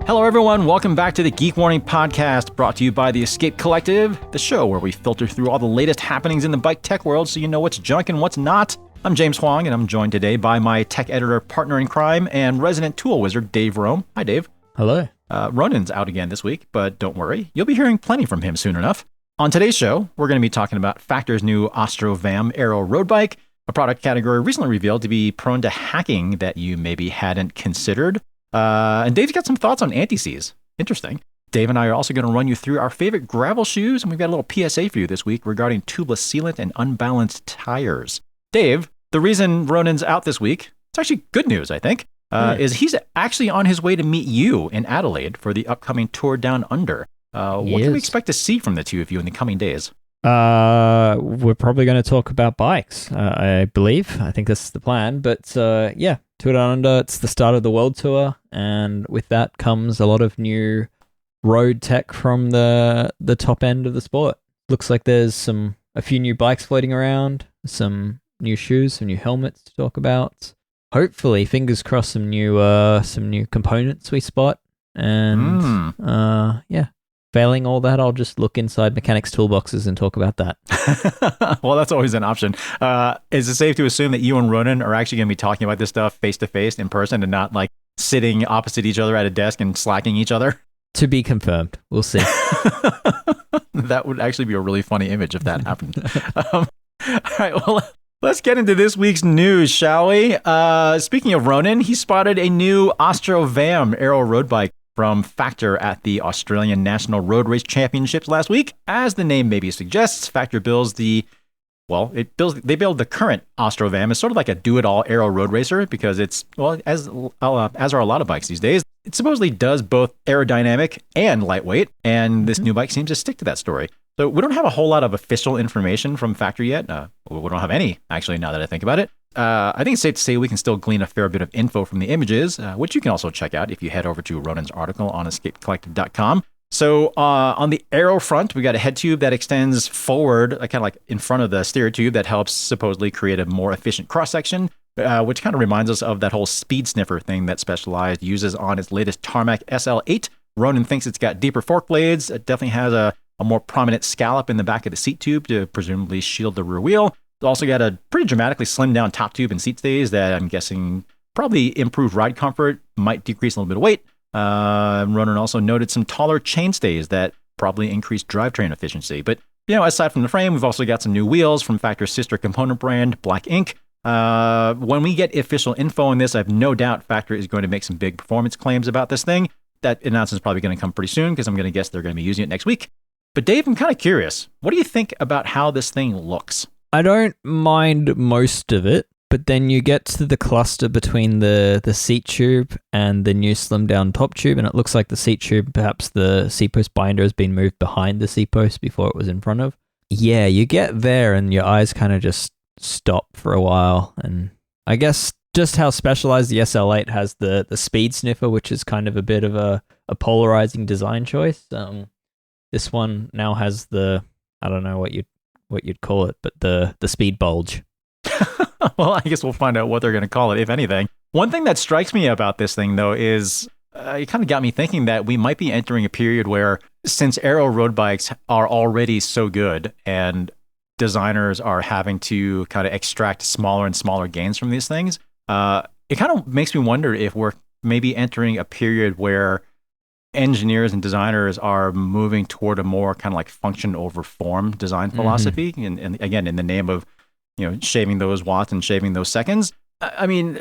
Hello, everyone. Welcome back to the Geek Warning podcast, brought to you by the Escape Collective, the show where we filter through all the latest happenings in the bike tech world so you know what's junk and what's not. I'm James Huang, and I'm joined today by my tech editor partner in crime and resident tool wizard, Dave Rome. Hi, Dave. Hello. Ronan's out again this week, but don't worry. You'll be hearing plenty from him soon enough. On today's show, we're going to be talking about Factor's new Ostro VAM aero road bike, a product category recently revealed to be prone to hacking that you maybe hadn't considered. And Dave's got some thoughts on anti-seize. Interesting. Dave and I are also going to run you through our favorite gravel shoes, and we've got a little PSA for you this week regarding tubeless sealant and unbalanced tires. Dave, the reason Ronan's out this week, it's actually good news, I think, is he's actually on his way to meet you in Adelaide for the upcoming Tour Down Under. What can we expect to see from the two of you in the coming days? We're probably going to talk about bikes, I believe. I think that's the plan. But yeah, Tour Down Under, it's the start of the world tour, and with that comes a lot of new road tech from the top end of the sport. Looks like there's a few new bikes floating around, some new shoes, some new helmets to talk about. Hopefully, fingers crossed, some new components we spot. And yeah. Failing all that, I'll just look inside mechanics toolboxes and talk about that. Well, that's always an option. Is it safe to assume that you and Ronan are actually going to be talking about this stuff face to face in person and not like sitting opposite each other at a desk and slacking each other? To be confirmed. We'll see. That would actually be a really funny image if that happened. All right, well, let's get into this week's news, shall we? Speaking of Ronan, he spotted a new Ostro VAM aero road bike from Factor at the Australian National Road Race Championships last week. As the name maybe suggests, Factor builds they build the current Ostro VAM as sort of like a do-it-all aero road racer because it's, well, as are a lot of bikes these days, it supposedly does both aerodynamic and lightweight, and this new bike seems to stick to that story. So we don't have a whole lot of official information from Factor yet. We don't have any, actually, now that I think about it. I think it's safe to say we can still glean a fair bit of info from the images, which you can also check out if you head over to Ronan's article on escapecollective.com. So on the aero front, we got a head tube that extends forward, kind of like in front of the steer tube that helps supposedly create a more efficient cross-section, which kind of reminds us of that whole speed sniffer thing that Specialized uses on its latest Tarmac SL8. Ronan thinks it's got deeper fork blades. It definitely has a more prominent scallop in the back of the seat tube to presumably shield the rear wheel. It's also got a pretty dramatically slimmed down top tube and seat stays that I'm guessing probably improve ride comfort, might decrease a little bit of weight. Ronan also noted some taller chain stays that probably increase drivetrain efficiency. But, aside from the frame, we've also got some new wheels from Factor's sister component brand, Black Ink. When we get official info on this, I have no doubt Factor is going to make some big performance claims about this thing. That announcement is probably going to come pretty soon because I'm going to guess they're going to be using it next week. But Dave, I'm kind of curious. What do you think about how this thing looks? I don't mind most of it, but then you get to the cluster between the seat tube and the new slimmed down top tube, and it looks like the seat tube, perhaps the seat post binder has been moved behind the seat post before it was in front of. Yeah, you get there and your eyes kind of just stop for a while. And I guess just how Specialized the SL8 has the speed sniffer, which is kind of a bit of a polarizing design choice. This one now has I don't know what you'd call it, but the speed bulge. Well, I guess we'll find out what they're going to call it, if anything. One thing that strikes me about this thing, though, is it kind of got me thinking that we might be entering a period where, since aero road bikes are already so good and designers are having to kind of extract smaller and smaller gains from these things, it kind of makes me wonder if we're maybe entering a period where engineers and designers are moving toward a more kind of like function over form design philosophy. And again, in the name of, shaving those watts and shaving those seconds. I mean,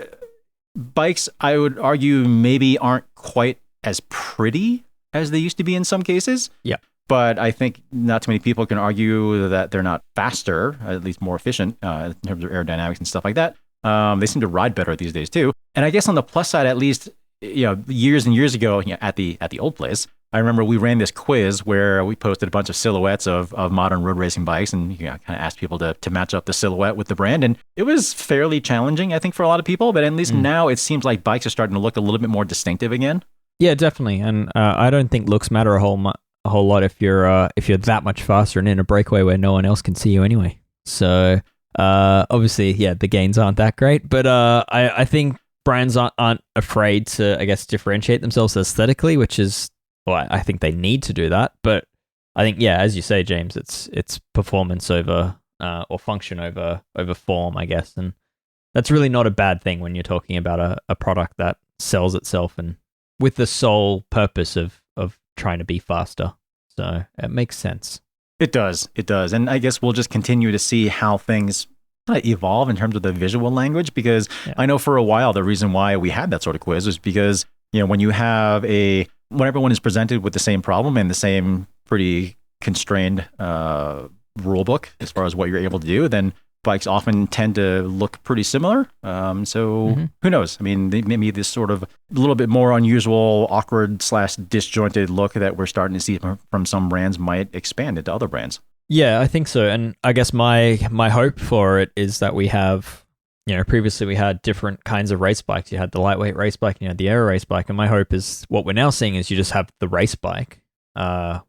bikes, I would argue, maybe aren't quite as pretty as they used to be in some cases. Yeah. But I think not too many people can argue that they're not faster, at least more efficient in terms of aerodynamics and stuff like that. They seem to ride better these days too. And I guess on the plus side, at least, years and years ago, at the old place, I remember we ran this quiz where we posted a bunch of silhouettes of modern road racing bikes and kind of asked people to match up the silhouette with the brand. And it was fairly challenging, I think, for a lot of people. But at least now it seems like bikes are starting to look a little bit more distinctive again. Yeah, definitely. And I don't think looks matter a whole lot if you're that much faster and in a breakaway where no one else can see you anyway. So obviously, yeah, the gains aren't that great. But I think brands aren't afraid to, I guess, differentiate themselves aesthetically, which is, well, I think they need to do that. But I think, yeah, as you say, James, it's performance over or function over form, I guess, and that's really not a bad thing when you're talking about a product that sells itself and with the sole purpose of trying to be faster. So it makes sense. It does. And I guess we'll just continue to see how things evolve in terms of the visual language, because I know for a while the reason why we had that sort of quiz was because, when you have when everyone is presented with the same problem and the same pretty constrained rule book as far as what you're able to do, then bikes often tend to look pretty similar. So who knows? I mean, maybe this sort of a little bit more unusual, awkward / disjointed look that we're starting to see from some brands might expand into other brands. Yeah, I think so. And I guess my hope for it is that we have, previously we had different kinds of race bikes. You had the lightweight race bike and you had the aero race bike. And my hope is what we're now seeing is you just have the race bike,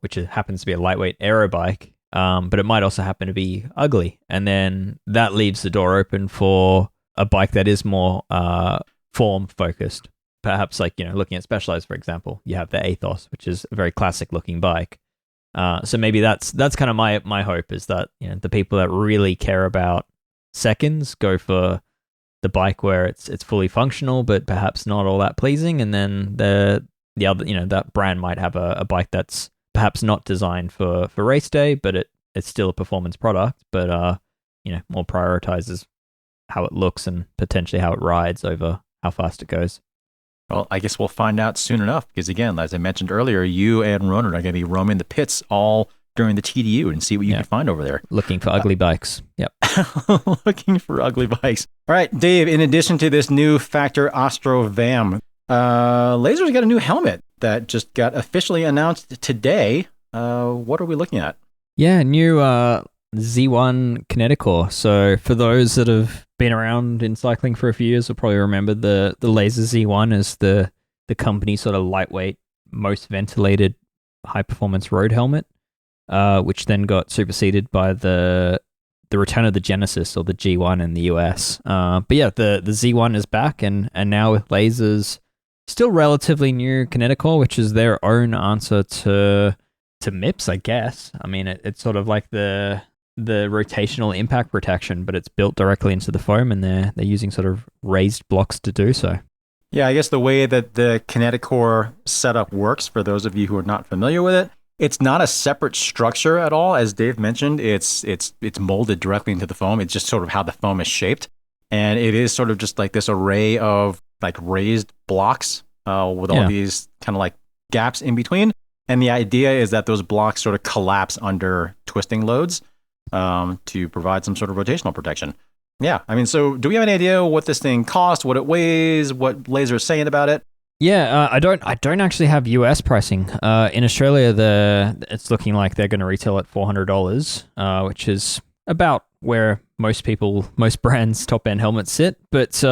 which happens to be a lightweight aero bike. But it might also happen to be ugly. And then that leaves the door open for a bike that is more form focused. Perhaps looking at Specialized, for example, you have the Athos, which is a very classic looking bike. So maybe that's kind of my hope is that the people that really care about seconds go for the bike where it's fully functional, but perhaps not all that pleasing. And then the other, that brand might have a bike that's perhaps not designed for race day, but it's still a performance product, but more prioritizes how it looks and potentially how it rides over how fast it goes. Well, I guess we'll find out soon enough, because again, as I mentioned earlier, you and Ronan are going to be roaming the pits all during the TDU and see what you can find over there. Looking for ugly bikes. Yep. Looking for ugly bikes. All right, Dave, in addition to this new Factor Ostro VAM, Lazer's got a new helmet that just got officially announced today. What are we looking at? Yeah, new Z1 Kineticore. So for those that have been around in cycling for a few years will probably remember the Lazer Z1 as the company sort of lightweight, most ventilated high performance road helmet, which then got superseded by the return of the Genesis or the G1 in the US. But yeah, the Z1 is back and now with Lazer's still relatively new Kineticore, which is their own answer to MIPS, I guess. I mean, it's sort of like the rotational impact protection, but it's built directly into the foam, and they're using sort of raised blocks to do so. Yeah, I guess the way that the Kineticore setup works, for those of you who are not familiar with it, it's not a separate structure at all. As Dave mentioned, it's molded directly into the foam. It's just sort of how the foam is shaped, and it is sort of just like this array of like raised blocks with all these kind of like gaps in between. And the idea is that those blocks sort of collapse under twisting loads to provide some sort of rotational protection. Yeah, I mean, so do we have any idea what this thing costs, what it weighs, what Lazer is saying about it? Yeah, I don't actually have US pricing. In Australia, it's looking like they're going to retail at $400, which is about where most brands' top end helmets sit. But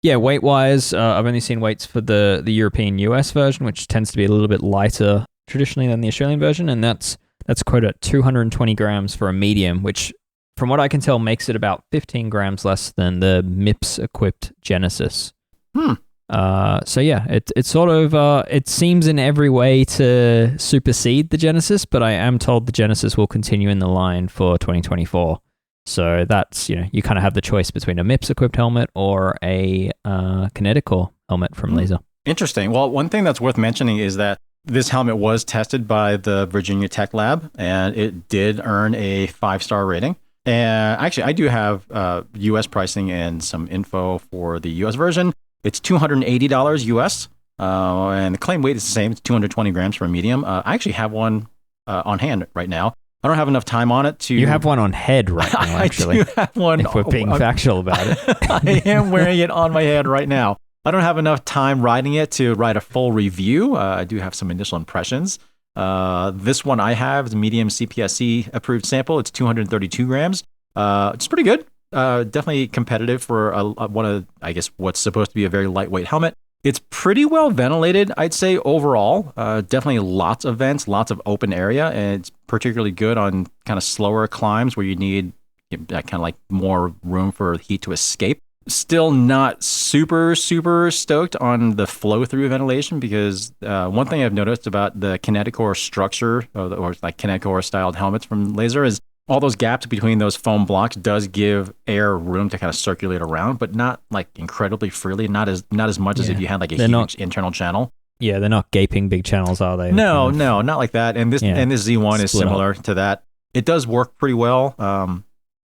yeah, weight wise, I've only seen weights for the European US version, which tends to be a little bit lighter traditionally than the Australian version, and that's quoted at 220 grams for a medium, which from what I can tell makes it about 15 grams less than the MIPS equipped Genesis. So yeah, it's sort of it seems in every way to supersede the Genesis, but I am told the Genesis will continue in the line for 2024. So that's, you kind of have the choice between a MIPS equipped helmet or a Kineticore helmet from Lazer. Interesting. Well, one thing that's worth mentioning is that this helmet was tested by the Virginia Tech Lab, and it did earn a 5-star rating. And actually, I do have US pricing and some info for the US version. It's $280 US, and the claim weight is the same. It's 220 grams for a medium. I actually have one on hand right now. I don't have enough time on it to... You have one on head right now, actually. I do have one. If we're being factual about it. I am wearing it on my head right now. I don't have enough time riding it to write a full review. I do have some initial impressions. This one I have is a medium CPSC approved sample. It's 232 grams. It's pretty good. Definitely competitive for one of, I guess, what's supposed to be a very lightweight helmet. It's pretty well ventilated, I'd say, overall. Definitely lots of vents, lots of open area, and it's particularly good on kind of slower climbs where you need kind of like more room for heat to escape. Still not super stoked on the flow through ventilation because one thing I've noticed about the Kineticore structure or like Kineticore styled helmets from Lazer is all those gaps between those foam blocks does give air room to kind of circulate around, but not like incredibly freely, not as much as if you had like a huge internal channel. Yeah, they're not gaping big channels, are they? No, not like that. And this Z1 is similar to that. It does work pretty well.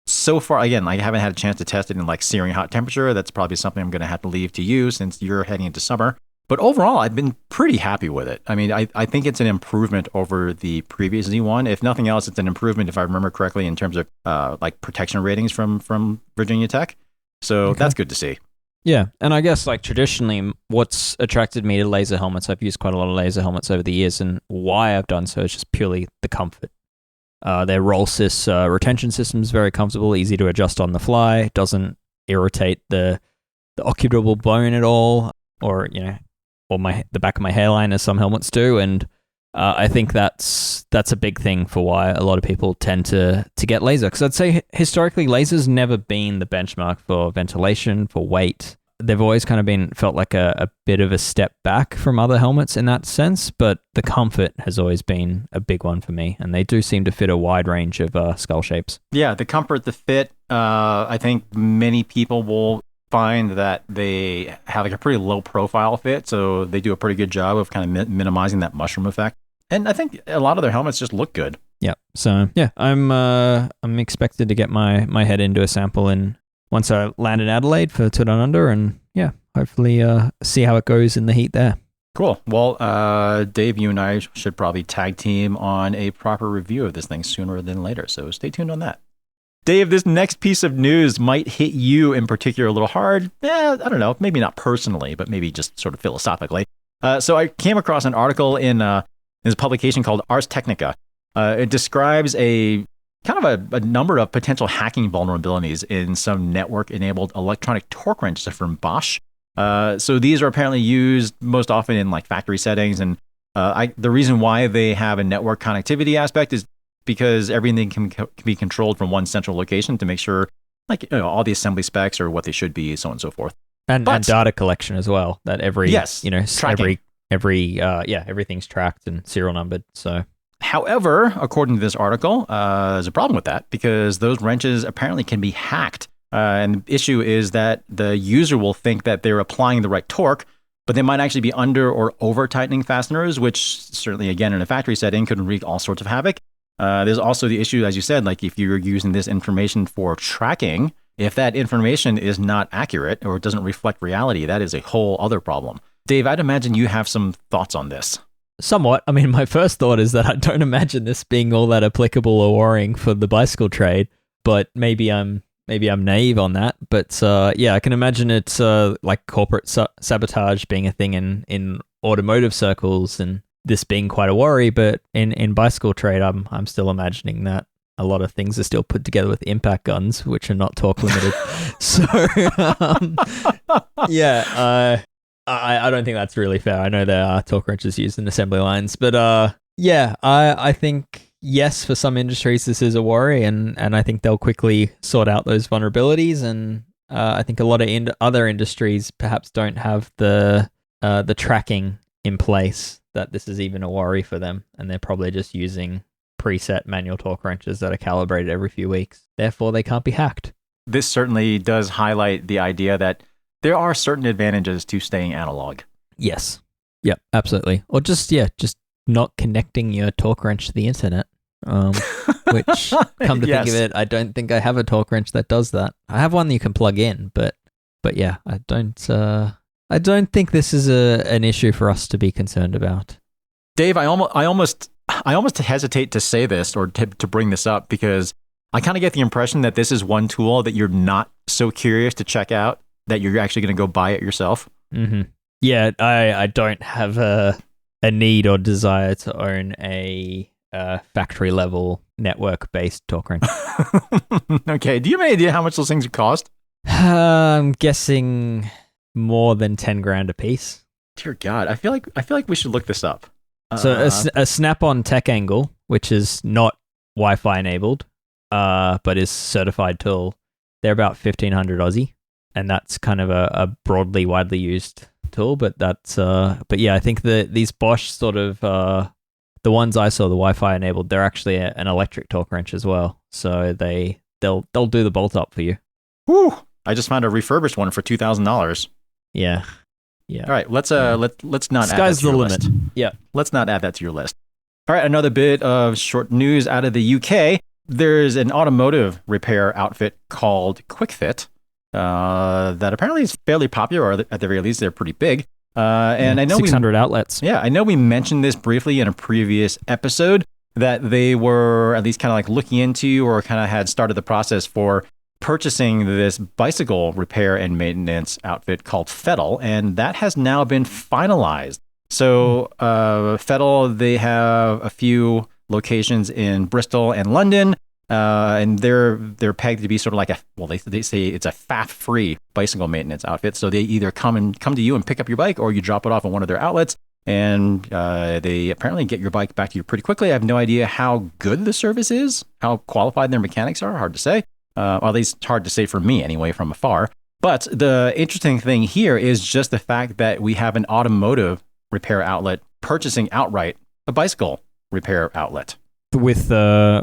So far, again, I haven't had a chance to test it in like searing hot temperature. That's probably something I'm going to have to leave to you since you're heading into summer. But overall, I've been pretty happy with it. I mean, I think it's an improvement over the previous Z1. If nothing else, it's an improvement, if I remember correctly, in terms of like protection ratings from Virginia Tech. So that's good to see. Yeah, and I guess like traditionally, what's attracted me to Lazer helmets, I've used quite a lot of Lazer helmets over the years, and why I've done so is just purely the comfort. Their roll sys retention system is very comfortable, easy to adjust on the fly, doesn't irritate the occupable bone at all, or the back of my hairline as some helmets do, and I think that's a big thing for why a lot of people tend to get Lazer. Because I'd say historically, Lazer's never been the benchmark for ventilation, for weight. They've always kind of felt like a bit of a step back from other helmets in that sense, but the comfort has always been a big one for me, and they do seem to fit a wide range of skull shapes. Yeah, the comfort, the fit, I think many people will find that they have like a pretty low profile fit, so they do a pretty good job of kind of minimizing that mushroom effect. And I think a lot of their helmets just look good. Yeah. So yeah, I'm expected to get my head into a sample once I land in Adelaide for Two Down Under, and yeah, hopefully see how it goes in the heat there. Cool. Well, Dave, you and I should probably tag team on a proper review of this thing sooner than later, so stay tuned on that. Dave, this next piece of news might hit you in particular a little hard. I don't know, maybe not personally, but maybe just sort of philosophically. So I came across an article in this publication called Ars Technica. It describes a number of potential hacking vulnerabilities in some network-enabled electronic torque wrenches from Bosch. So these are apparently used most often in like factory settings, and the reason why they have a network connectivity aspect is because everything can be controlled from one central location to make sure all the assembly specs are what they should be, so on and so forth. And data collection as well. That everything's tracked and serial numbered. So, however, according to this article, there's a problem with that because those wrenches apparently can be hacked. And the issue is that the user will think that they're applying the right torque, but they might actually be under or over tightening fasteners, which certainly, again, in a factory setting could wreak all sorts of havoc. There's also the issue, as you said, like if you're using this information for tracking, if that information is not accurate or it doesn't reflect reality, that is a whole other problem. Dave, I'd imagine you have some thoughts on this. Somewhat. I mean, my first thought is that I don't imagine this being all that applicable or worrying for the bicycle trade, but maybe I'm naive on that. But I can imagine it's like corporate sabotage being a thing in automotive circles, and this being quite a worry. But in bicycle trade, I'm still imagining that a lot of things are still put together with impact guns, which are not torque limited. So I don't think that's really fair. I know there are torque wrenches used in assembly lines, but I think yes, for some industries this is a worry, and I think they'll quickly sort out those vulnerabilities. And I think a lot of other industries perhaps don't have the tracking in place that this is even a worry for them, and they're probably just using preset manual torque wrenches that are calibrated every few weeks. Therefore, they can't be hacked. This certainly does highlight the idea that there are certain advantages to staying analog. Yes. Yep, absolutely. Or just not connecting your torque wrench to the internet. Which, come to think of it, I don't think I have a torque wrench that does that. I have one that you can plug in, but yeah, I don't think this is an issue for us to be concerned about. Dave, I almost hesitate to say this or to bring this up because I kind of get the impression that this is one tool that you're not so curious to check out that you're actually going to go buy it yourself. Mm-hmm. Yeah, I don't have a need or desire to own a factory level network based torque wrench. Okay, do you have any idea how much those things cost? I'm guessing more than 10 grand a piece. Dear God, I feel like we should look this up. So a Snap-on Tech Angle, which is not Wi-Fi enabled, but is certified tool, they're about 1,500 Aussie. and that's kind of a broadly widely used tool. But yeah, I think these Bosch sort of the ones I saw, the Wi-Fi enabled, they're actually an electric torque wrench as well. So they'll do the bolt up for you. Whew. I just found a refurbished one for $2,000. Yeah. All right, let's not Sky's add that to the your limit. list. Yeah. Let's not add that to your list. All right, another bit of short news out of the UK. There's an automotive repair outfit called QuickFit that apparently is fairly popular, or at the very least, they're pretty big. And I know 600 outlets. Yeah, I know we mentioned this briefly in a previous episode that they were at least kind of like looking into or kind of had started the process for purchasing this bicycle repair and maintenance outfit called Fettle, and that has now been finalized. So Fettle, they have a few locations in Bristol and London, and they're pegged to be sort of like they say it's a faff-free bicycle maintenance outfit. So they either come to you and pick up your bike, or you drop it off at one of their outlets, and they apparently get your bike back to you pretty quickly. I have no idea how good the service is, how qualified their mechanics are. Hard to say. Or at least hard to say for me anyway, from afar. But the interesting thing here is just the fact that we have an automotive repair outlet purchasing outright a bicycle repair outlet. With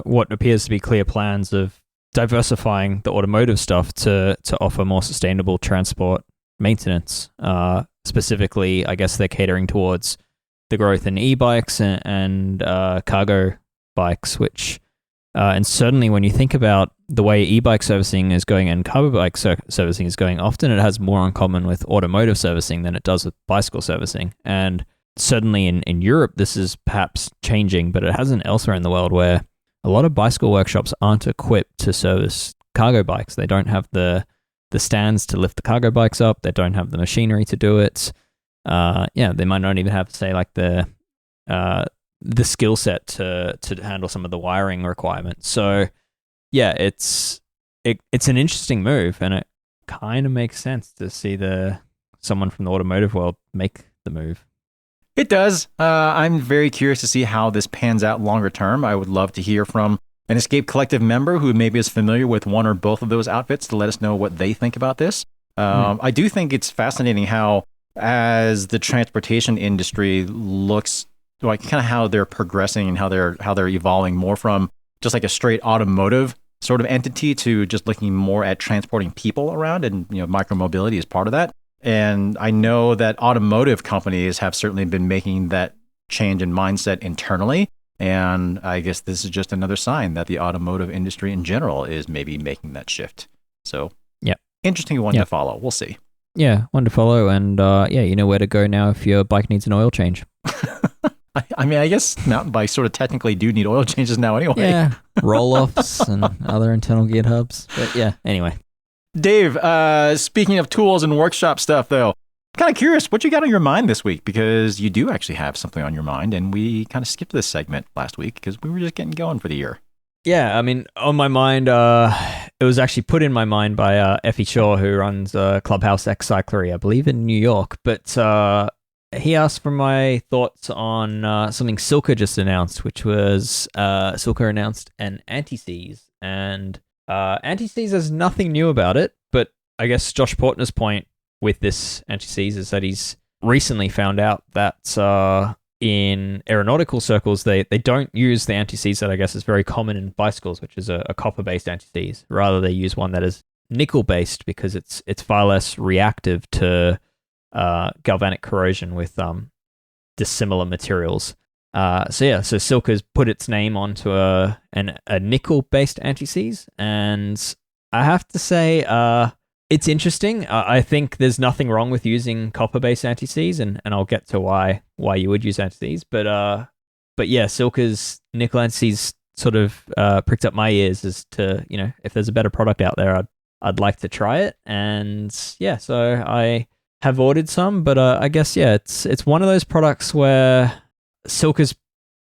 what appears to be clear plans of diversifying the automotive stuff to offer more sustainable transport maintenance. Specifically, I guess they're catering towards the growth in e-bikes and cargo bikes, which... and certainly when you think about the way e-bike servicing is going and cargo bike servicing is going, often it has more in common with automotive servicing than it does with bicycle servicing. And certainly in Europe, this is perhaps changing, but it hasn't elsewhere in the world, where a lot of bicycle workshops aren't equipped to service cargo bikes. They don't have the stands to lift the cargo bikes up. They don't have the machinery to do it. They might not even have, say, like the skill set to handle some of the wiring requirements. So yeah, it's an interesting move, and it kind of makes sense to see someone from the automotive world make the move. It does. I'm very curious to see how this pans out longer term. I would love to hear from an Escape Collective member who maybe is familiar with one or both of those outfits to let us know what they think about this. I do think it's fascinating how, as the transportation industry looks like, kind of how they're progressing and how they're evolving more from just like a straight automotive sort of entity to just looking more at transporting people around, and micromobility is part of that. And I know that automotive companies have certainly been making that change in mindset internally, and I guess this is just another sign that the automotive industry in general is maybe making that shift. So yeah, interesting one to follow. We'll see. Yeah, one to follow, and you know where to go now if your bike needs an oil change. I mean, I guess mountain bikes sort of technically do need oil changes now anyway. Yeah, roll-offs and other internal gear hubs. But yeah, anyway. Dave, speaking of tools and workshop stuff, though, I'm kind of curious what you got on your mind this week, because you do actually have something on your mind, and we kind of skipped this segment last week because we were just getting going for the year. Yeah, I mean, on my mind, it was actually put in my mind by Effie Shaw, who runs Clubhouse X Cyclery, I believe, in New York. But he asked for my thoughts on something Silka just announced, which was Silka announced an anti-seize. And anti-seize has nothing new about it, but I guess Josh Portner's point with this anti-seize is that he's recently found out that in aeronautical circles, they don't use the anti-seize that I guess is very common in bicycles, which is a copper-based anti-seize. Rather, they use one that is nickel-based because it's far less reactive to galvanic corrosion with dissimilar materials. So Silka's put its name onto a nickel-based anti-seize, and I have to say it's interesting. I think there's nothing wrong with using copper-based anti-seize, and I'll get to why you would use anti-seize. But yeah, Silka's nickel anti-seize sort of pricked up my ears as to, if there's a better product out there, I'd like to try it. And yeah, so I have ordered some, but I guess, yeah, it's one of those products where Silka's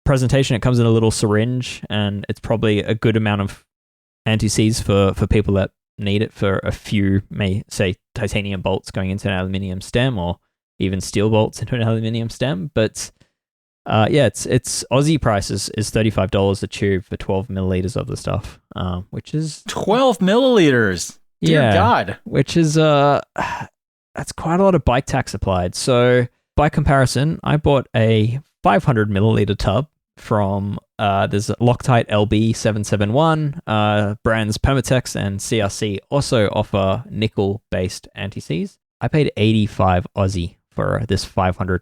presentation, it comes in a little syringe, and it's probably a good amount of anti-seize for people that need it for a few, may say, titanium bolts going into an aluminium stem, or even steel bolts into an aluminium stem. But yeah, it's Aussie price is $35 a tube for 12 milliliters of the stuff, which is 12 milliliters. Dear God. Which is that's quite a lot of bike tax applied. So by comparison, I bought a 500 milliliter tub from there's Loctite LB771. Brands Permatex and CRC also offer nickel-based anti-seize. I paid 85 Aussie for this 500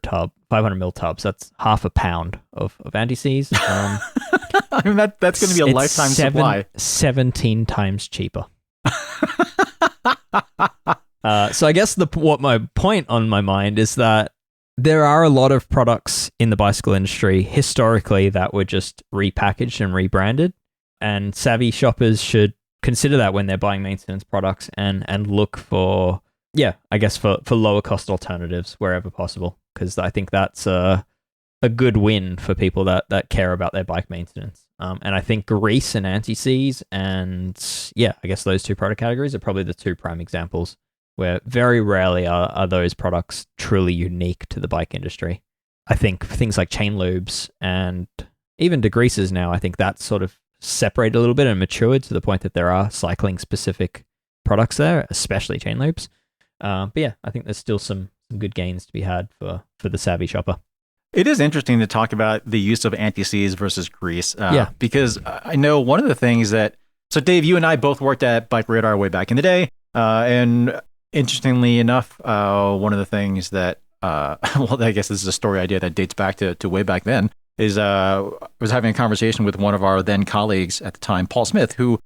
mil tub. So that's half a pound of anti-seize. I mean, that's going to be a lifetime supply. 17 times cheaper. So I guess what my point on my mind is that there are a lot of products in the bicycle industry historically that were just repackaged and rebranded, and savvy shoppers should consider that when they're buying maintenance products and look for, I guess for lower cost alternatives wherever possible, because I think that's a good win for people that care about their bike maintenance. And I think grease and anti-seize and I guess those two product categories are probably the two prime examples where very rarely are those products truly unique to the bike industry. I think things like chain lubes and even degreasers now, I think that's sort of separated a little bit and matured to the point that there are cycling specific products there, especially chain lubes. But I think there's still some good gains to be had for the savvy shopper. It is interesting to talk about the use of anti-seize versus grease. Because I know one of the things so Dave, you and I both worked at Bike Radar way back in the day. And interestingly enough, one of the things that, I guess this is a story idea that dates back to way back then, is I was having a conversation with one of our then colleagues at the time, Paul Smith, who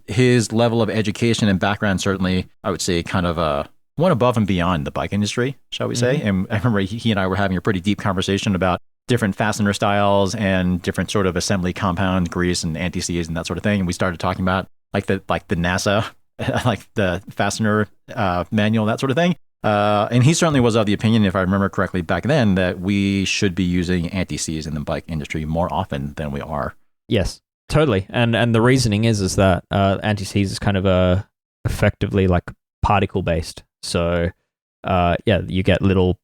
his level of education and background certainly, I would say, kind of went above and beyond the bike industry, shall we say. And I remember he and I were having a pretty deep conversation about different fastener styles and different sort of assembly compound, grease and anti-seize and that sort of thing. And we started talking about like the NASA, like the fastener manual, that sort of thing. And he certainly was of the opinion, if I remember correctly back then, that we should be using anti-seize in the bike industry more often than we are. Yes, totally. And the reasoning is that anti-seize is kind of effectively like particle based. So, you get little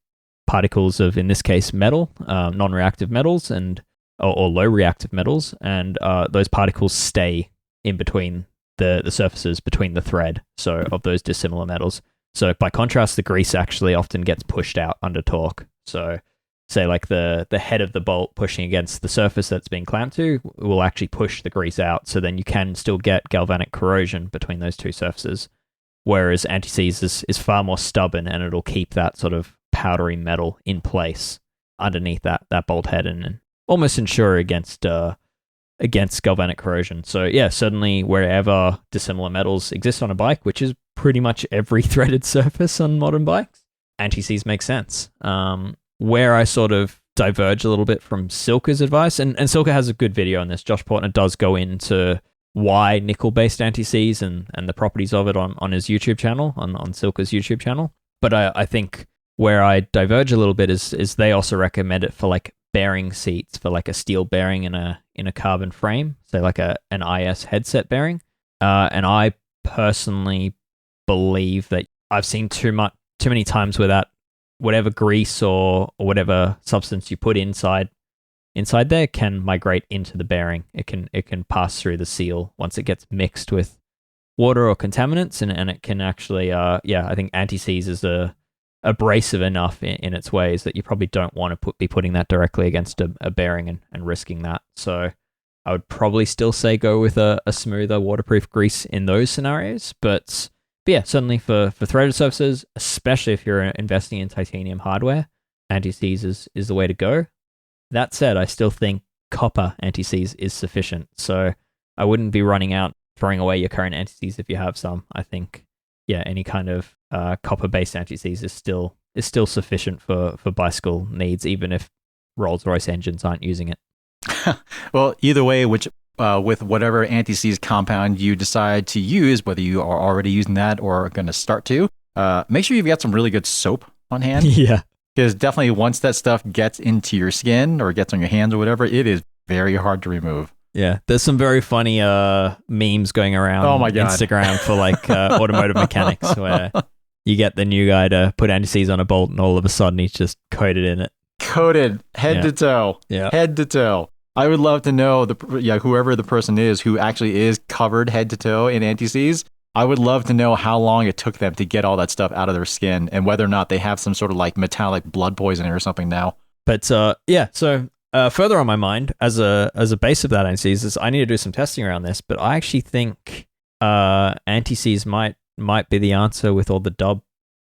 particles of, in this case, metal, non-reactive metals or low reactive metals, and those particles stay in between the surfaces between the thread, so of those dissimilar metals. So by contrast, the grease actually often gets pushed out under torque. So say like the head of the bolt pushing against the surface that's being clamped to will actually push the grease out, so then you can still get galvanic corrosion between those two surfaces. Whereas anti-seize is far more stubborn, and it'll keep that sort of powdery metal in place underneath that bolt head and almost ensure against galvanic corrosion. So certainly wherever dissimilar metals exist on a bike, which is pretty much every threaded surface on modern bikes, anti-seize makes sense. Where I sort of diverge a little bit from Silka's advice, and Silka has a good video on this. Josh Portner does go into why nickel-based anti-seize and the properties of it on his YouTube channel, on Silka's YouTube channel. But I think where I diverge a little bit is they also recommend it for like bearing seats, for like a steel bearing in a carbon frame, so like an IS headset bearing. And I personally believe that I've seen too many times where that whatever grease or whatever substance you put inside there can migrate into the bearing. It can pass through the seal once it gets mixed with water or contaminants, and it can actually I think anti-seize is abrasive enough in its ways that you probably don't want to be putting that directly against a bearing and risking that. So I would probably still say go with a smoother waterproof grease in those scenarios, but certainly for threaded surfaces, especially if you're investing in titanium hardware, anti-seize is the way to go. That said, I still think copper anti-seize is sufficient. So I wouldn't be running out, throwing away your current anti-seize if you have some. I think, any kind of copper-based anti-seize is still sufficient for bicycle needs, even if Rolls-Royce engines aren't using it. Well, either way, with whatever anti-seize compound you decide to use, whether you are already using that or are going to start to, make sure you've got some really good soap on hand. Yeah. Because definitely once that stuff gets into your skin or gets on your hands or whatever, it is very hard to remove. Yeah, there's some very funny memes going around oh my God. Instagram for like automotive mechanics where you get the new guy to put anti-seize on a bolt and all of a sudden he's just coated in it. Coated head to toe. Yeah. Head to toe. I would love to know whoever the person is who actually is covered head to toe in anti-seize. I would love to know how long it took them to get all that stuff out of their skin and whether or not they have some sort of like metallic blood poisoning or something now. But yeah, so further on my mind as a base of that anti-seize is I need to do some testing around this, but I actually think anti-seize might be the answer with all the dub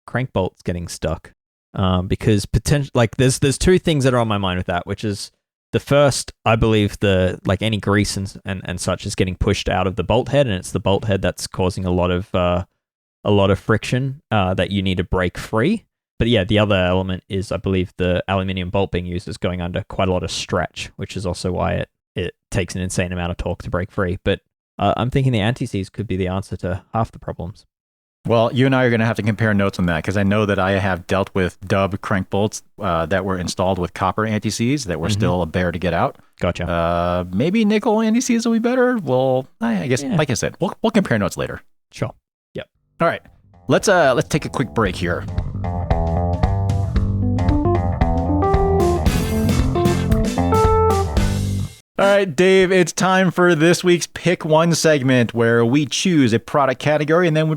crank bolts getting stuck. Because there's two things that are on my mind with that, which is the first, I believe any grease and such is getting pushed out of the bolt head, and it's the bolt head that's causing a lot of friction that you need to break free. But yeah, the other element is I believe the aluminium bolt being used is going under quite a lot of stretch, which is also why it takes an insane amount of torque to break free. But I'm thinking the anti-seize could be the answer to half the problems. Well, you and I are going to have to compare notes on that because I know that I have dealt with dub crank bolts that were installed with copper anti-seize that were still a bear to get out. Gotcha. Maybe nickel anti-seize will be better. Well, I guess, like I said, we'll compare notes later. Sure. Yep. All right. Let's take a quick break here. All right, Dave, it's time for this week's Pick One segment where we choose a product category and then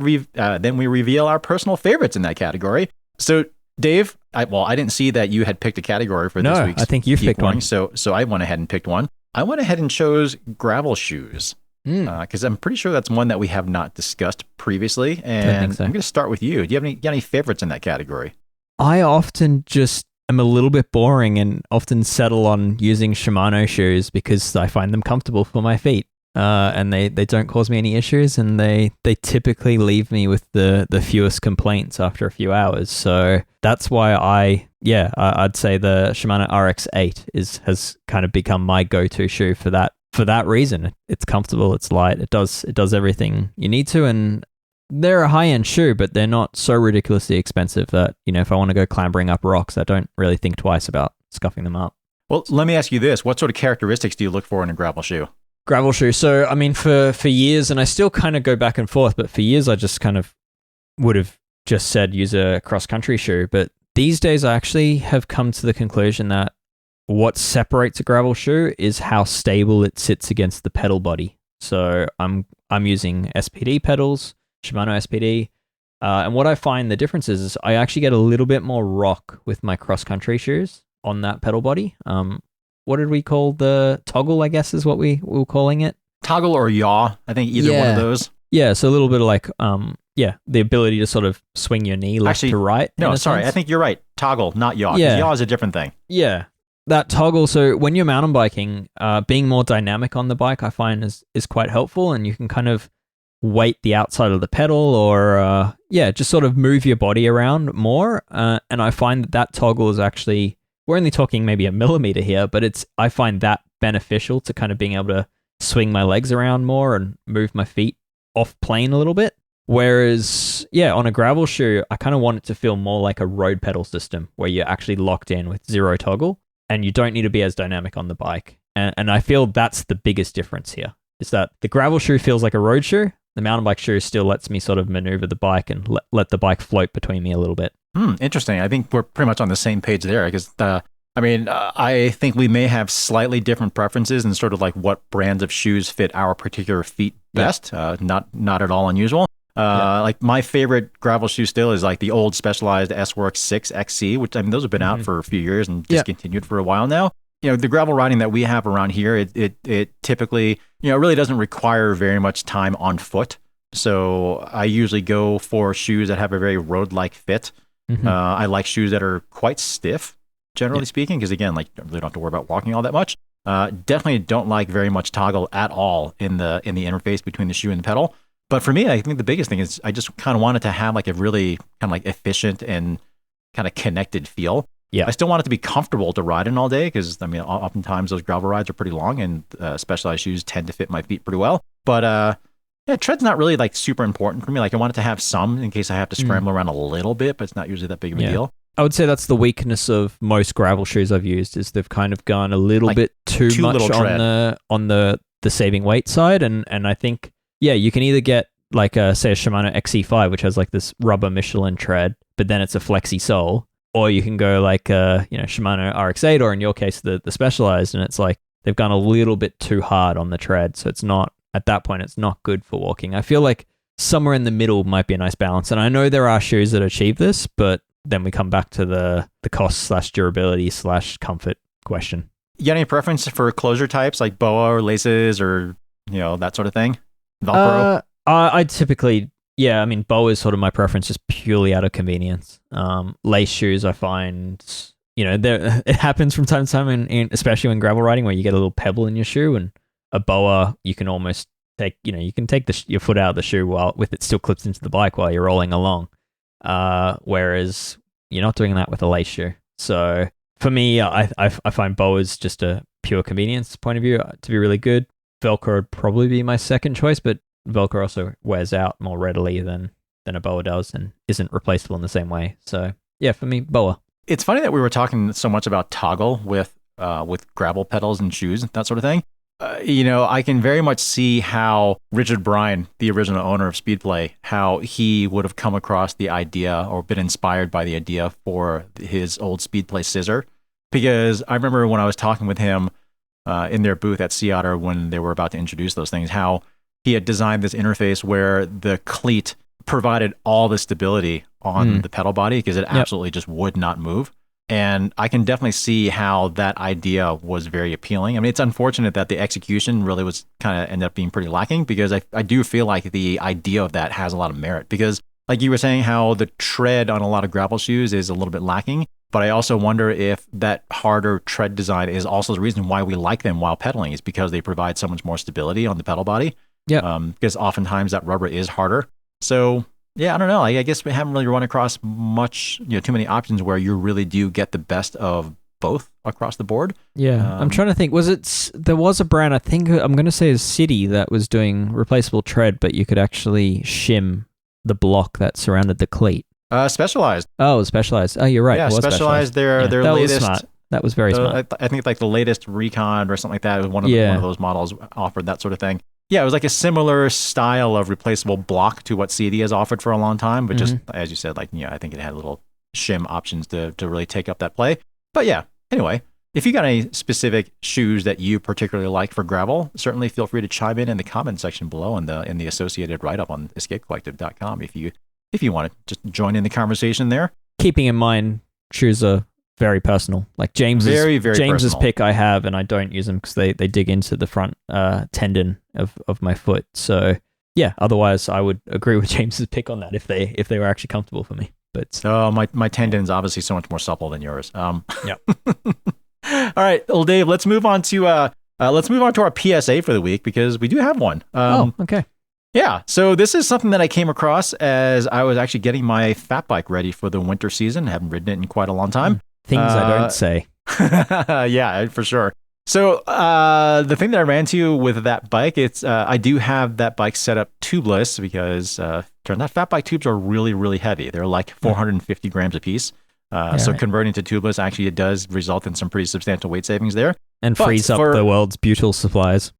we reveal our personal favorites in that category. So, Dave, I didn't see that you had picked a category for this week's I think you've picked one. So I went ahead and picked one. I went ahead and chose gravel shoes because I'm pretty sure that's one that we have not discussed previously. And I think so. I'm going to start with you. Do you have any favorites in that category? I often just am a little bit boring and often settle on using Shimano shoes because I find them comfortable for my feet. And they don't cause me any issues, and they typically leave me with the fewest complaints after a few hours. So that's why I'd say the Shimano RX-8 has kind of become my go-to shoe for that reason. It's comfortable, it's light, it does everything you need to, and they're a high-end shoe, but they're not so ridiculously expensive that, if I want to go clambering up rocks, I don't really think twice about scuffing them up. Well, let me ask you this. What sort of characteristics do you look for in a gravel shoe? Gravel shoe. So, I mean, for years, and I still kind of go back and forth, but for years I just kind of would have just said use a cross-country shoe. But these days I actually have come to the conclusion that what separates a gravel shoe is how stable it sits against the pedal body. So I'm using SPD pedals, Shimano SPD. And what I find the difference is I actually get a little bit more rock with my cross-country shoes on that pedal body. What did we call the toggle, I guess is what we were calling it? Toggle or yaw. I think either one of those. Yeah, so a little bit of like, the ability to sort of swing your knee left to right. No, sorry, I think you're right. Toggle, not yaw. Yeah. Yaw is a different thing. Yeah, that toggle. So when you're mountain biking, being more dynamic on the bike, I find is quite helpful, and you can kind of weight the outside of the pedal or just sort of move your body around more. And I find that toggle is actually, we're only talking maybe a millimeter here, but I find that beneficial to kind of being able to swing my legs around more and move my feet off plane a little bit. Whereas, on a gravel shoe, I kind of want it to feel more like a road pedal system where you're actually locked in with zero toggle and you don't need to be as dynamic on the bike. And I feel that's the biggest difference here, is that the gravel shoe feels like a road shoe. The mountain bike shoe still lets me sort of maneuver the bike and let the bike float between me a little bit. Interesting. I think we're pretty much on the same page there because, I think we may have slightly different preferences in sort of like what brands of shoes fit our particular feet best. Not at all unusual. Like my favorite gravel shoe still is like the old Specialized S-Works 6 XC, which those have been out for a few years and discontinued for a while now. The gravel riding that we have around here, it typically, really doesn't require very much time on foot. So I usually go for shoes that have a very road-like fit. I like shoes that are quite stiff, generally speaking, because again, like, really don't have to worry about walking all that much. Definitely don't like very much toggle at all in the interface between the shoe and the pedal. But for me, I think the biggest thing is I just kind of wanted to have like a really kind of like efficient and kind of connected feel. I still want it to be comfortable to ride in all day because, oftentimes those gravel rides are pretty long and Specialized shoes tend to fit my feet pretty well. But tread's not really like super important for me. Like I want it to have some in case I have to scramble around a little bit, but it's not usually that big of a deal. I would say that's the weakness of most gravel shoes I've used is they've kind of gone a little bit too much on the saving weight side. And I think, you can either get like say a Shimano XC5, which has like this rubber Michelin tread, but then it's a flexi sole. Or you can go like, Shimano RX-8, or in your case, the Specialized, and it's like they've gone a little bit too hard on the tread. So it's not, at that point, it's not good for walking. I feel like somewhere in the middle might be a nice balance. And I know there are shoes that achieve this, but then we come back to the cost/durability/comfort question. You got any preference for closure types like BOA or laces or, that sort of thing? Velcro? I typically, I mean, BOA is sort of my preference just purely out of convenience. Lace shoes, I find, it happens from time to time, especially when gravel riding, where you get a little pebble in your shoe, and a BOA, you can almost take, you can take your foot out of the shoe while with it still clips into the bike while you're rolling along. Whereas you're not doing that with a lace shoe. So for me, I find BOA's just a pure convenience point of view to be really good. Velcro would probably be my second choice, but Velcro also wears out more readily than a BOA does and isn't replaceable in the same way. So yeah, for me, BOA. It's funny that we were talking so much about toggle with gravel pedals and shoes and that sort of thing. I can very much see how Richard Bryan, the original owner of Speedplay, how he would have come across the idea or been inspired by the idea for his old Speedplay scissor. Because I remember when I was talking with him in their booth at Sea Otter when they were about to introduce those things, how he had designed this interface where the cleat provided all the stability on the pedal body because it absolutely just would not move. And I can definitely see how that idea was very appealing. I mean, it's unfortunate that the execution really was kind of ended up being pretty lacking because I do feel like the idea of that has a lot of merit because like you were saying how the tread on a lot of gravel shoes is a little bit lacking. But I also wonder if that harder tread design is also the reason why we like them while pedaling is because they provide so much more stability on the pedal body. Yeah. Because oftentimes that rubber is harder. So yeah, I don't know. I guess we haven't really run across much, too many options where you really do get the best of both across the board. Yeah. I'm trying to think. There was a brand, I think I'm going to say is City, that was doing replaceable tread, but you could actually shim the block that surrounded the cleat. Specialized. Oh, Specialized. Oh, you're right. Yeah, it was Specialized. Their that latest. Was smart. That was very smart. I think like the latest Recon or something like that. One of those models offered that sort of thing. Yeah, it was like a similar style of replaceable block to what CD has offered for a long time, but just as you said, I think it had little shim options to really take up that play. But yeah, anyway, if you got any specific shoes that you particularly like for gravel, certainly feel free to chime in the comment section below in the associated write-up on escapecollective.com if you want to just join in the conversation there. Keeping in mind, shoes are very personal. Like James's personal. pick I have, and I don't use them because they dig into the front tendon of my foot. So yeah, otherwise I would agree with James's pick on that if they were actually comfortable for me. But my tendon's obviously so much more supple than yours. Yeah. All right, well, Dave, let's move on to our PSA for the week because we do have one. Okay. Yeah, so this is something that I came across as I was actually getting my fat bike ready for the winter season. I haven't ridden it in quite a long time. Things I don't say. Yeah, for sure. So the thing that I ran to with that bike, it's I do have that bike set up tubeless because turns out fat bike tubes are really, really heavy. They're like 450 grams a piece. Converting to tubeless, actually, it does result in some pretty substantial weight savings there. And frees up the world's butyl supplies.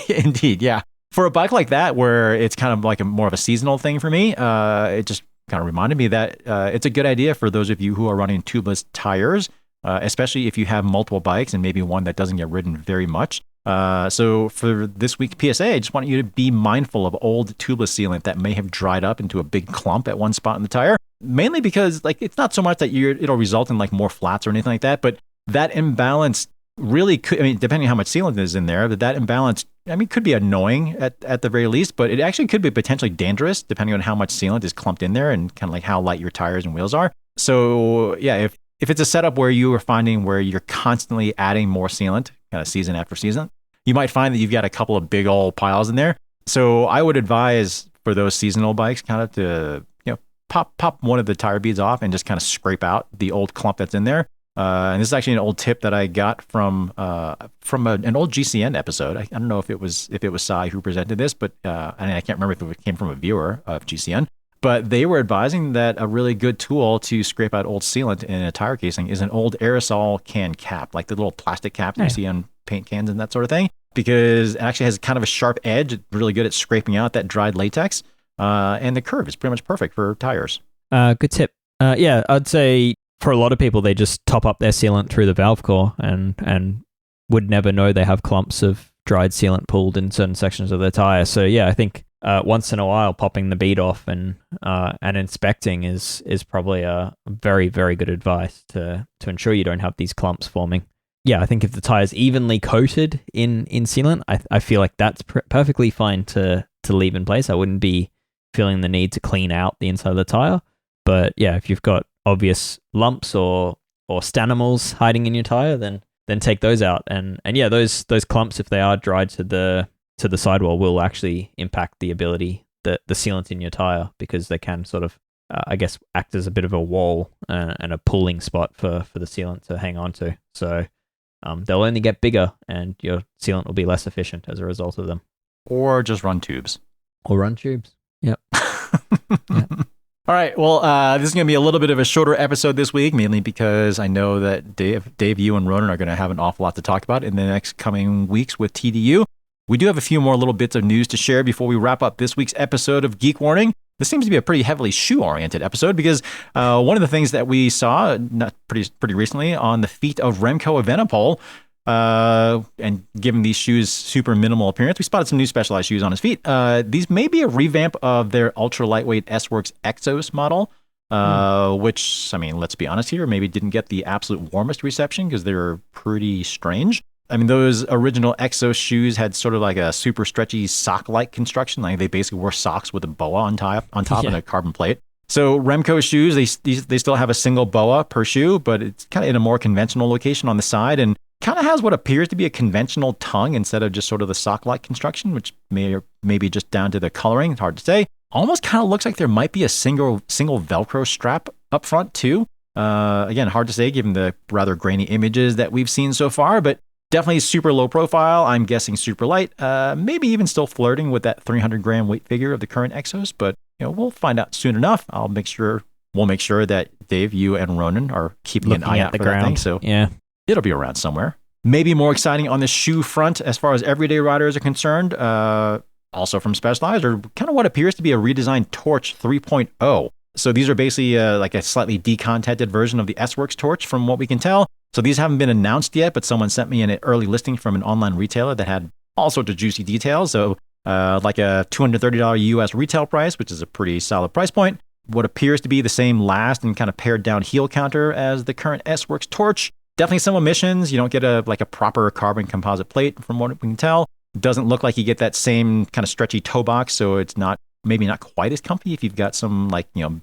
Indeed, yeah. For a bike like that, where it's kind of like more of a seasonal thing for me, it just kind of reminded me that it's a good idea for those of you who are running tubeless tires, especially if you have multiple bikes and maybe one that doesn't get ridden very much. So for this week's PSA, I just want you to be mindful of old tubeless sealant that may have dried up into a big clump at one spot in the tire, mainly because it's not so much that it'll result in more flats or anything like that, but that imbalance really could, depending on how much sealant is in there, but that imbalance, could be annoying at the very least, but it actually could be potentially dangerous depending on how much sealant is clumped in there and kind of how light your tires and wheels are. So yeah, if it's a setup where you are finding where you're constantly adding more sealant, kind of season after season, you might find that you've got a couple of big old piles in there. So I would advise for those seasonal bikes kind of to, pop one of the tire beads off and just kind of scrape out the old clump that's in there. And this is actually an old tip that I got from an old GCN episode. I don't know if it was Sai who presented this, but I can't remember if it came from a viewer of GCN. But they were advising that a really good tool to scrape out old sealant in a tire casing is an old aerosol can cap, like the little plastic cap that you see on paint cans and that sort of thing, because it actually has kind of a sharp edge. It's really good at scraping out that dried latex. And the curve is pretty much perfect for tires. Good tip. Yeah, I'd say for a lot of people, they just top up their sealant through the valve core and would never know they have clumps of dried sealant pooled in certain sections of their tire. So yeah, I think once in a while popping the bead off and inspecting is probably a very, very good advice to ensure you don't have these clumps forming. Yeah, I think if the tire's evenly coated in sealant, I feel like that's perfectly fine to leave in place. I wouldn't be feeling the need to clean out the inside of the tire. But yeah, if you've got obvious lumps or stanimals hiding in your tire, then take those out. And yeah, those clumps, if they are dried to the sidewall, will actually impact the ability, the sealant in your tire, because they can sort of, I guess, act as a bit of a wall and a pulling spot for the sealant to hang on to. So they'll only get bigger, and your sealant will be less efficient as a result of them. Or just run tubes. Yep. Yep. All right. Well, this is going to be a little bit of a shorter episode this week, mainly because I know that Dave, you and Ronan are going to have an awful lot to talk about in the next coming weeks with TDU. We do have a few more little bits of news to share before we wrap up this week's episode of Geek Warning. This seems to be a pretty heavily shoe-oriented episode because one of the things that we saw pretty recently on the feet of Remco Evenepoel, and given these shoes super minimal appearance, we spotted some new specialized shoes on his feet. These may be a revamp of their ultra lightweight S-Works Exos model, which, I mean, let's be honest here, maybe didn't get the absolute warmest reception because they're pretty strange. I mean, those original Exos shoes had sort of like a super stretchy sock-like construction. Like they basically wore socks with a boa on top and a carbon plate. So Remco shoes, they still have a single boa per shoe, but it's kind of in a more conventional location on the side and kind of has what appears to be a conventional tongue instead of just sort of the sock-like construction, which may be just down to the coloring. It's hard to say. Almost kind of looks like there might be a single Velcro strap up front too. Again, hard to say given the rather grainy images that we've seen so far, but definitely super low profile. I'm guessing super light. Maybe even still flirting with that 300-gram weight figure of the current Exos, but we'll find out soon enough. We'll make sure that Dave, you, and Ronan are keeping an eye out for that thing. So yeah, it'll be around somewhere. Maybe more exciting on the shoe front as far as everyday riders are concerned. Also from Specialized, or kind of what appears to be a redesigned Torch 3.0. So these are basically like a slightly decontented version of the S-Works Torch from what we can tell. So these haven't been announced yet, but someone sent me an early listing from an online retailer that had all sorts of juicy details. So like a $230 US retail price, which is a pretty solid price point. What appears to be the same last and kind of pared down heel counter as the current S-Works Torch. Definitely some omissions. You don't get a proper carbon composite plate from what we can tell. It doesn't look like you get that same kind of stretchy toe box, so it's maybe not quite as comfy if you've got some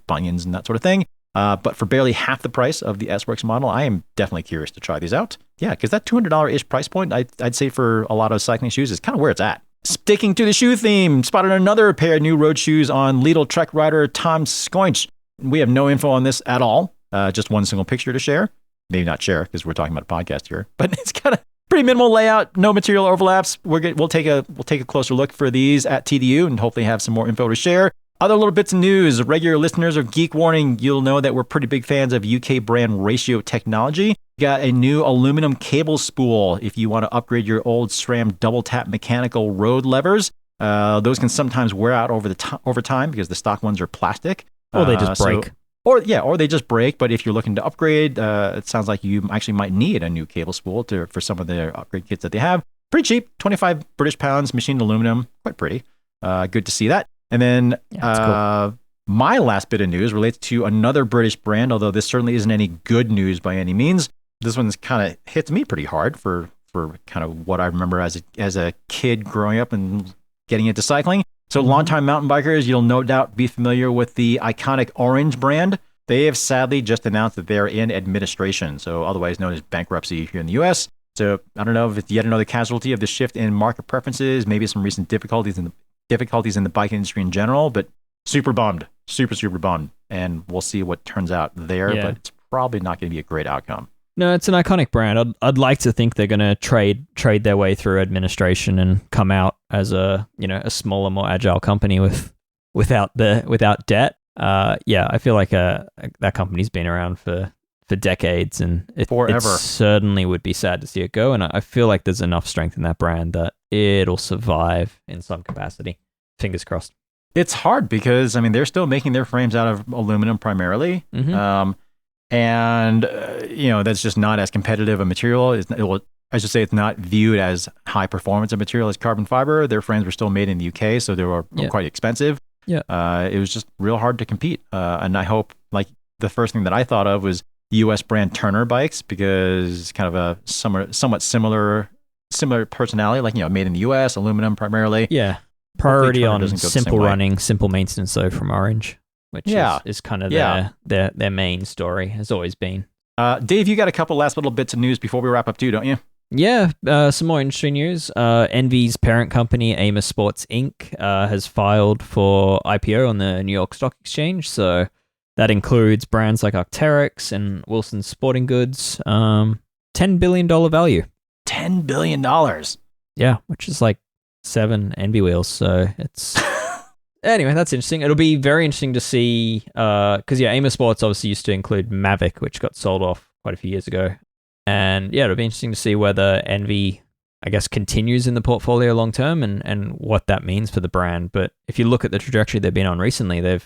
bunions and that sort of thing. But for barely half the price of the S-Works model, I am definitely curious to try these out. Yeah, because that $200-ish price point, I'd say for a lot of cycling shoes is kind of where it's at. Sticking to the shoe theme, spotted another pair of new road shoes on Lidl Trek rider Tom Skoinch. We have no info on this at all, just one single picture to share. Maybe not share because we're talking about a podcast here, but it's got a pretty minimal layout, no material overlaps. We'll take a closer look for these at TDU and hopefully have some more info to share. Other little bits of news, regular listeners of Geek Warning, you'll know that we're pretty big fans of UK brand Ratio Technology. We got a new aluminum cable spool if you want to upgrade your old SRAM DoubleTap mechanical road levers. Those can sometimes wear out over time because the stock ones are plastic. Or they just break. Or they just break. But if you're looking to upgrade, it sounds like you actually might need a new cable spool for some of the upgrade kits that they have. Pretty cheap, 25 British pounds, machined aluminum, quite pretty. Good to see that. And then cool. My last bit of news relates to another British brand, although this certainly isn't any good news by any means. This one's kind of hits me pretty hard for kind of what I remember as a kid growing up and getting into cycling. So longtime mountain bikers, you'll no doubt be familiar with the iconic Orange brand. They have sadly just announced that they're in administration, so otherwise known as bankruptcy here in the US. So I don't know if it's yet another casualty of the shift in market preferences, maybe some recent difficulties in the bike industry in general, but super bummed, super bummed. And we'll see what turns out there, but it's probably not going to be a great outcome. No, it's an iconic brand. I'd like to think they're going to trade their way through administration and come out as a smaller, more agile company without debt. I feel like that company's been around for decades, and it certainly would be sad to see it go. And I feel like there's enough strength in that brand that it'll survive in some capacity. Fingers crossed. It's hard because they're still making their frames out of aluminum primarily. Mm-hmm. And that's just not as competitive a material. I should say it's not viewed as high performance of material as carbon fiber. Their frames were still made in the UK, so they were quite expensive. Yeah. It was just real hard to compete. And I hope, like, the first thing that I thought of was US brand Turner bikes, because kind of a somewhat similar personality, like, made in the US, aluminum primarily. Yeah. Priority on simple running, simple maintenance, though, from Orange, which is kind of their main story, has always been. Dave, you got a couple last little bits of news before we wrap up too, don't you? Yeah, some more interesting news. Enve's parent company, Amer Sports Inc., has filed for IPO on the New York Stock Exchange. So that includes brands like Arc'teryx and Wilson Sporting Goods. $10 billion value. $10 billion. Yeah, which is like 7 Enve wheels. So it's... Anyway, that's interesting. It'll be very interesting to see, because, Amer Sports obviously used to include Mavic, which got sold off quite a few years ago. And, it'll be interesting to see whether Enve, I guess, continues in the portfolio long term and what that means for the brand. But if you look at the trajectory they've been on recently, they're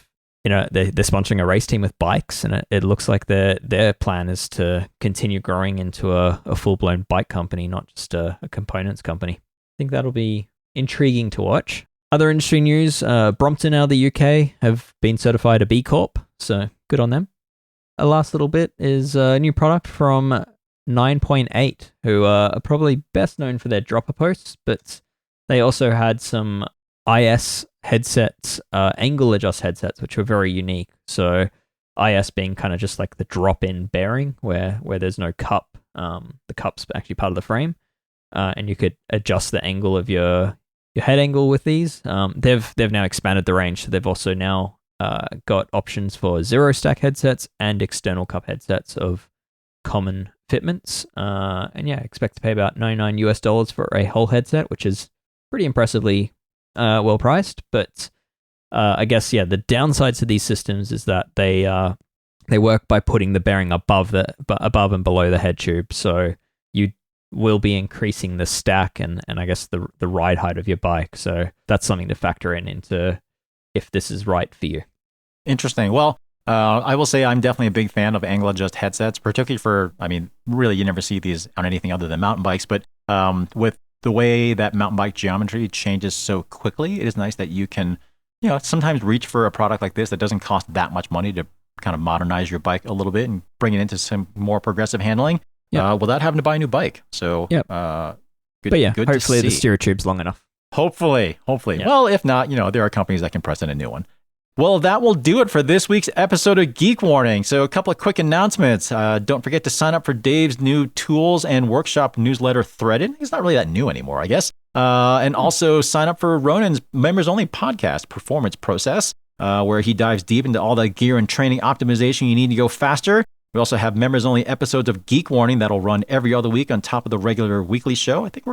sponsoring a race team with bikes, and it looks like their plan is to continue growing into a full-blown bike company, not just a components company. I think that'll be intriguing to watch. Other industry news, Brompton out of the UK have been certified a B Corp, so good on them. A last little bit is a new product from 9.8, who are probably best known for their dropper posts, but they also had some IS headsets, angle adjust headsets, which were very unique. So IS being kind of just like the drop-in bearing where there's no cup. The cup's actually part of the frame, and you could adjust the angle of your head angle with these. They've now expanded the range, so they've also now got options for zero stack headsets and external cup headsets of common fitments. And expect to pay about $99 for a whole headset, which is pretty impressively well priced. But I guess the downsides to these systems is that they work by putting the bearing above and below the head tube, so you will be increasing the stack and I guess the ride height of your bike. So that's something to factor into if this is right for you. Interesting. Well, I will say I'm definitely a big fan of angle adjust headsets, particularly for, really you never see these on anything other than mountain bikes, but with the way that mountain bike geometry changes so quickly, it is nice that you can, sometimes reach for a product like this that doesn't cost that much money to kind of modernize your bike a little bit and bring it into some more progressive handling. Without having to buy a new bike. So, good. Good hopefully the steer tube's long enough. Hopefully. Yeah. Well, if not, there are companies that can press in a new one. Well, that will do it for this week's episode of Geek Warning. So a couple of quick announcements. Don't forget to sign up for Dave's new tools and workshop newsletter, Threaded. It's not really that new anymore, I guess. And also sign up for Ronan's members-only podcast, Performance Process, where he dives deep into all the gear and training optimization you need to go faster. We also have members-only episodes of Geek Warning that'll run every other week on top of the regular weekly show. I think you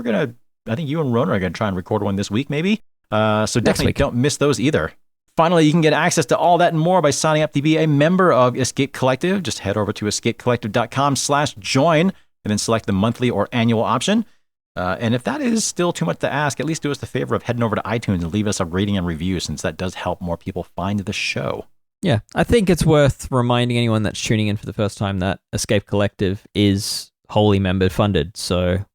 and Ronan are going to try and record one this week, maybe. So definitely don't miss those either. Finally, you can get access to all that and more by signing up to be a member of Escape Collective. Just head over to escapecollective.com/join and then select the monthly or annual option. And if that is still too much to ask, at least do us the favor of heading over to iTunes and leave us a rating and review, since that does help more people find the show. Yeah, I think it's worth reminding anyone that's tuning in for the first time that Escape Collective is wholly member funded. So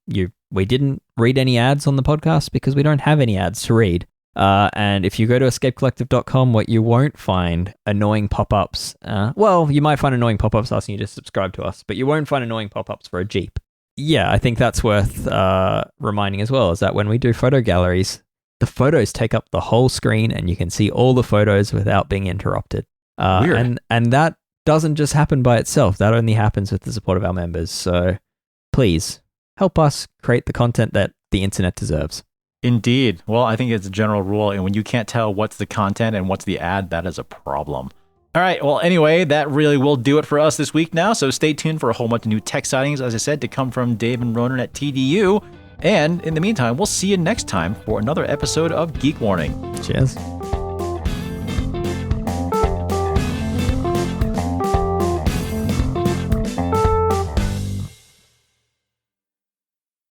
we didn't read any ads on the podcast because we don't have any ads to read. And if you go to escapecollective.com, what you won't find annoying pop-ups. You might find annoying pop-ups asking you to subscribe to us, but you won't find annoying pop-ups for a Jeep. Yeah, I think that's worth reminding as well, is that when we do photo galleries, the photos take up the whole screen and you can see all the photos without being interrupted. Weird. And that doesn't just happen by itself. That only happens with the support of our members. So please help us create the content that the internet deserves. Indeed. Well, I think it's a general rule. And when you can't tell what's the content and what's the ad, that is a problem. All right. Well, anyway, that really will do it for us this week now. So stay tuned for a whole bunch of new tech sightings, as I said, to come from Dave and Ronan at TDU. And in the meantime, we'll see you next time for another episode of Geek Warning. Cheers.